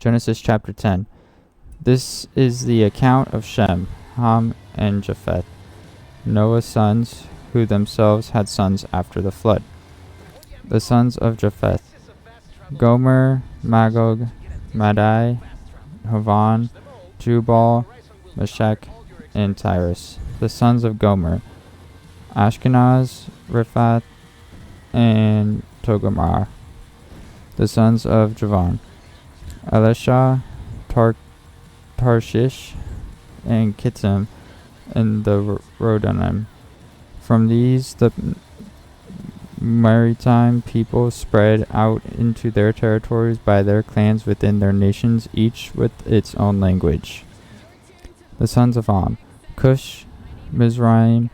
Genesis chapter 10. This is the account of Shem, Ham, and Japheth, Noah's sons, who themselves had sons after the flood. The sons of Japheth: Gomer, Magog, Madai, Havan, Jubal, Meshech, and Tyrus. The sons of Gomer: Ashkenaz, Riphath, and Togarmah. The sons of Javan: Elisha, Tarshish, and Kittim, and the Rodanim. From these the maritime people spread out into their territories by their clans within their nations, each with its own language. The sons of Ham: Cush, Mizraim,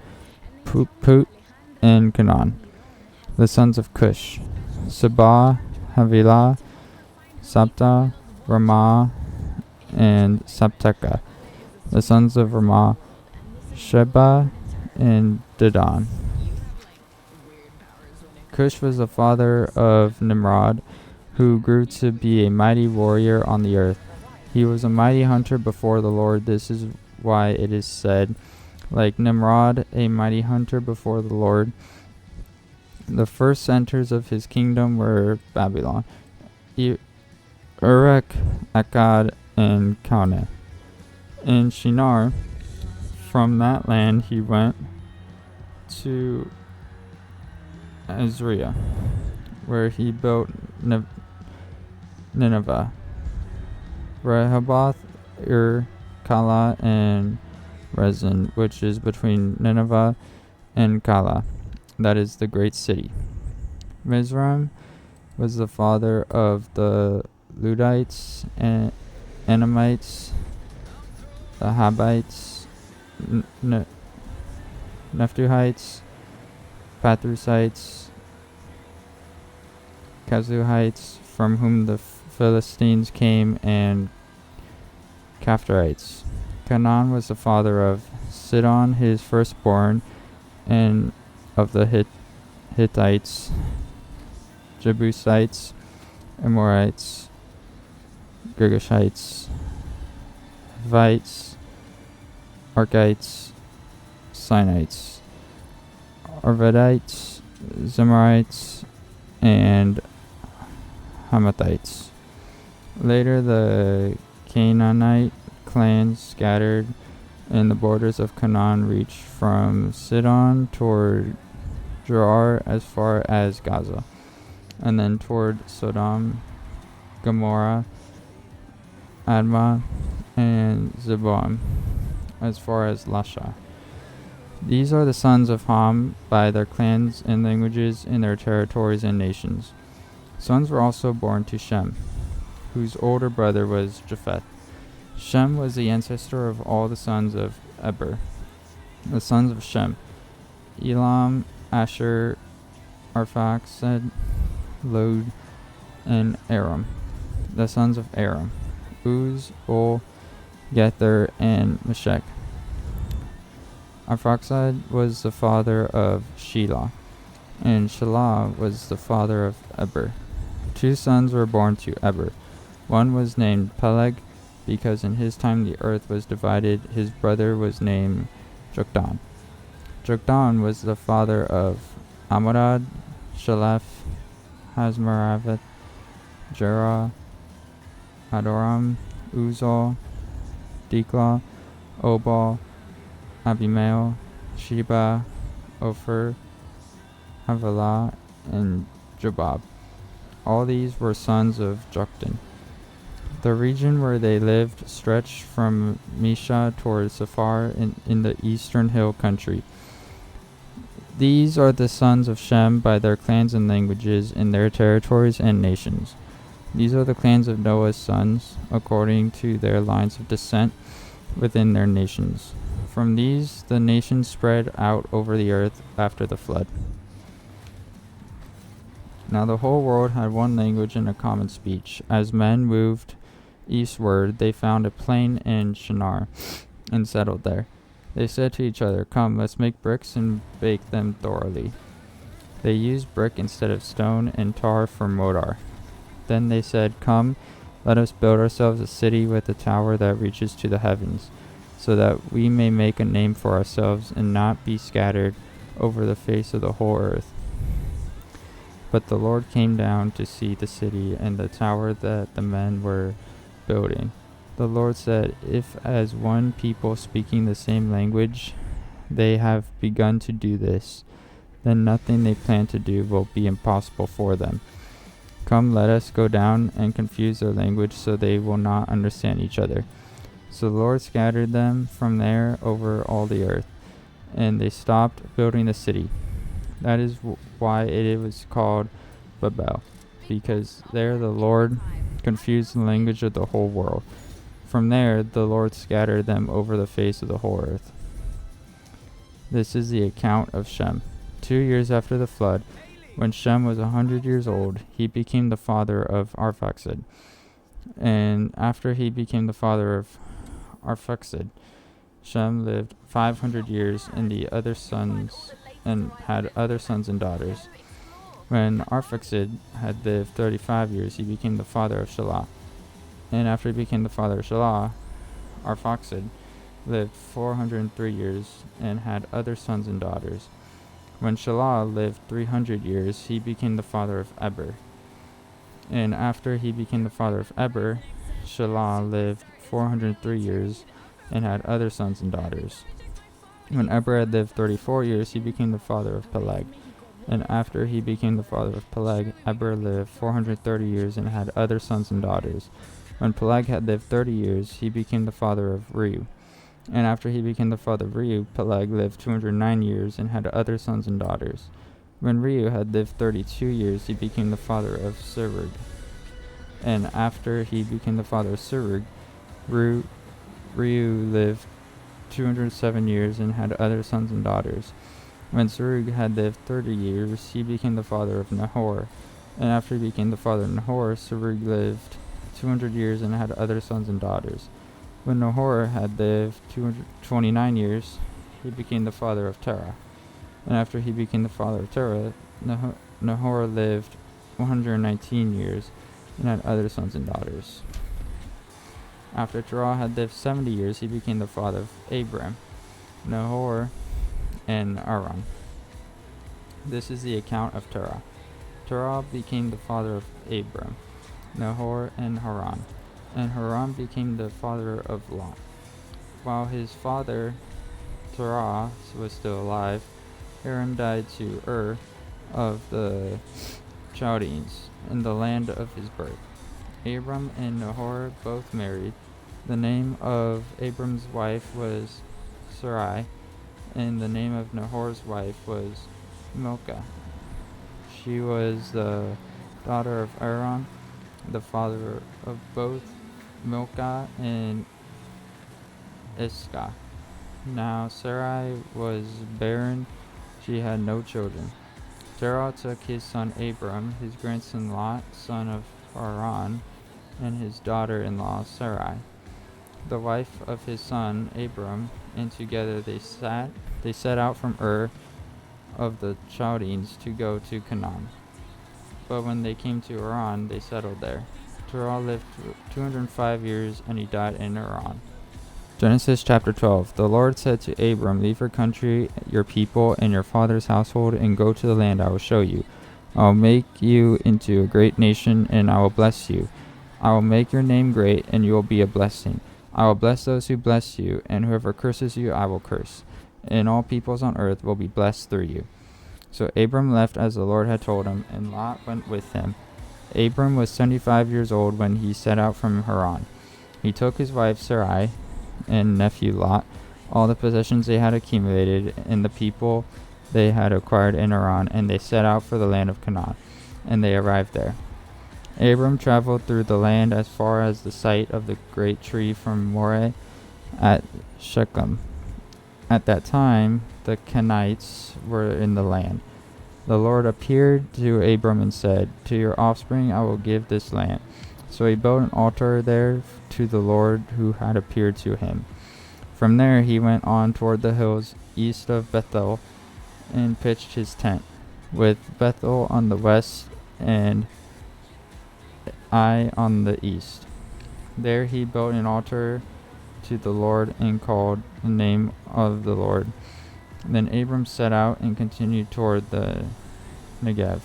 Put, and Canaan. The sons of Cush: Sabah, Havilah, Sabta, Ramah, and Sabteka. The sons of Ramah: Sheba and Dedan. Cush was the father of Nimrod, who grew to be a mighty warrior on the earth. He was a mighty hunter before the Lord. This is why it is said, like Nimrod, a mighty hunter before the Lord. The first centers of his kingdom were Babylon, Uruk, Akkad, and Calneh. In Shinar, from that land he went to Azria, where he built Nineveh, Rehoboth, Kala, and Rezin, which is between Nineveh and Kala, that is the great city. Mizraim was the father of the Ludites, and Anamites, the Habites, Nephtuhites, Patrusites, Kazuhites, from whom the Philistines came, and Caphtorites. Canaan was the father of Sidon, his firstborn, and of the Hittites, Jebusites, Amorites, Girgashites, Hivites, Archites, Sinites, Arvadites, Zemarites, and Hamathites. Later the Canaanite clans scattered and the borders of Canaan reached from Sidon toward Gerar as far as Gaza, and then toward Sodom, Gomorrah, Admah, and Zeboim as far as Lasha. These are the sons of Ham by their clans and languages in their territories and nations. Sons were also born to Shem, whose older brother was Japheth. Shem was the ancestor of all the sons of Eber. The sons of Shem: Elam, Asher, Arphaxad, Lod, and Aram. The sons of Aram: Uz, Ol, Gether, and Meshech. Arphaxad was the father of Shelah, and Shelah was the father of Eber. 2 sons were born to Eber. One was named Peleg, because in his time the earth was divided. His brother was named Joktan. Joktan was the father of Amorad, Shalef, Hazmaravet, Jerah, Adoram, Uzal, Diklah, Obal, Abimael, Sheba, Ophir, Havilah, and Jobab. All these were sons of Joktan. The region where they lived stretched from Mesha toward Sephar in the eastern hill country. These are the sons of Shem by their clans and languages in their territories and nations. These are the clans of Noah's sons, according to their lines of descent within their nations. From these the nations spread out over the earth after the flood. Now the whole world had one language and a common speech. As men moved eastward, they found a plain in Shinar and settled there. They said to each other, "Come, let's make bricks and bake them thoroughly." They used brick instead of stone and tar for mortar. Then they said, "Come, Let us build ourselves a city with a tower that reaches to the heavens, so that we may make a name for ourselves and not be scattered over the face of the whole earth." But the Lord came down to see the city and the tower that the men were building. The Lord said, "If as one people speaking the same language they have begun to do this, then nothing they plan to do will be impossible for them. Come, let us go down and confuse their language so they will not understand each other." So the Lord scattered them from there over all the earth, and they stopped building the city. That is why it was called Babel, because there the Lord confused the language of the whole world. From there the Lord scattered them over the face of the whole earth. This is the account of Shem. 2 years after the flood, when Shem was 100 years old, he became the father of Arphaxad. And after he became the father of Arphaxad, Shem lived 500 years and had other sons and daughters. When Arphaxad had lived 35 years, he became the father of Shelah. And after he became the father of Shelah, Arphaxad lived 403 years and had other sons and daughters. When Shelah lived 300 years, he became the father of Eber. And after he became the father of Eber, Shelah lived 403 years and had other sons and daughters. When Eber had lived 34 years, he became the father of Peleg. And after he became the father of Peleg, Eber lived 430 years and had other sons and daughters. When Peleg had lived 30 years, he became the father of Reu. And after he became the father of Reu, Peleg lived 209 years and had other sons and daughters. When Reu had lived 32 years, he became the father of Serug. And after he became the father of Serug, Reu lived 207 years and had other sons and daughters. When Serug had lived 30 years, he became the father of Nahor. And after he became the father of Nahor, Serug lived 200 years and had other sons and daughters. When Nahor had lived 229 years, he became the father of Terah. And after he became the father of Terah, Nahor lived 119 years and had other sons and daughters. After Terah had lived 70 years, he became the father of Abram, Nahor, and Haran. This is the account of Terah. Terah became the father of Abram, Nahor, and Haran. And Haran became the father of Lot. While his father Terah was still alive, Haran died to Ur of the Chaldeans in the land of his birth. Abram and Nahor both married. The name of Abram's wife was Sarai, and the name of Nahor's wife was Milcah. She was the daughter of Aaron, the father of both Milcah and Iscah. Now Sarai was barren, she had no children. Terah took his son Abram, his grandson Lot, son of Haran, and his daughter-in-law Sarai, the wife of his son Abram, and together they set out from Ur of the Chaldeans to go to Canaan. But when they came to Haran, they settled there. Terah lived 205 years, and he died in Haran. Genesis chapter 12. The Lord said to Abram, "Leave your country, your people, and your father's household, and go to the land I will show you. I will make you into a great nation, and I will bless you. I will make your name great, and you will be a blessing. I will bless those who bless you, and whoever curses you I will curse. And all peoples on earth will be blessed through you." So Abram left as the Lord had told him, and Lot went with him. Abram was 75 years old when he set out from Haran. He took his wife Sarai and nephew Lot, all the possessions they had accumulated, and the people they had acquired in Haran, and they set out for the land of Canaan, and they arrived there. Abram traveled through the land as far as the site of the great tree from Moreh at Shechem. At that time, the Kenites were in the land. The Lord appeared to Abram and said, "To your offspring I will give this land." So he built an altar there to the Lord who had appeared to him. From there he went on toward the hills east of Bethel and pitched his tent, with Bethel on the west and Ai on the east. There he built an altar to the Lord and called the name of the Lord. Then Abram set out and continued toward the Negev.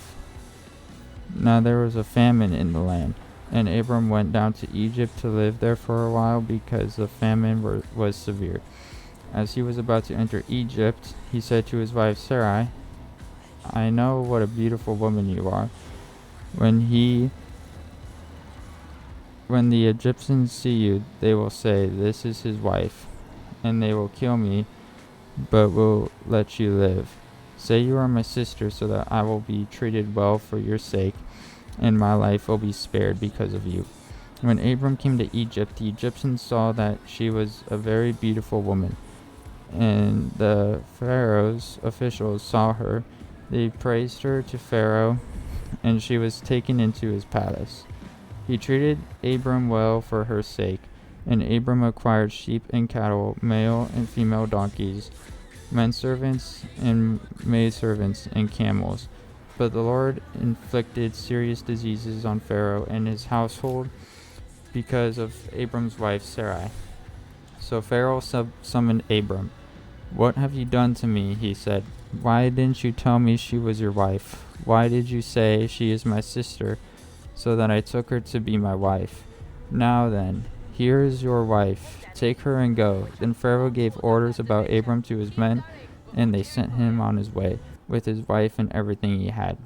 Now there was a famine in the land, and Abram went down to Egypt to live there for a while because the famine was severe. As he was about to enter Egypt, he said to his wife Sarai, "I know what a beautiful woman you are. When the Egyptians see you, they will say, 'This is his wife,' and they will kill me, but will let you live. Say you are my sister, so that I will be treated well for your sake, and my life will be spared because of you." When Abram came to Egypt, the Egyptians saw that she was a very beautiful woman, and the Pharaoh's officials saw her. They praised her to Pharaoh, and she was taken into his palace. He treated Abram well for her sake, and Abram acquired sheep and cattle, male and female donkeys, menservants and maidservants, and camels. But the Lord inflicted serious diseases on Pharaoh and his household because of Abram's wife Sarai. So Pharaoh summoned Abram. "What have you done to me?" he said. "Why didn't you tell me she was your wife? Why did you say, 'She is my sister,' so that I took her to be my wife? Now then, here is your wife. Take her and go." Then Pharaoh gave orders about Abram to his men, and they sent him on his way with his wife and everything he had.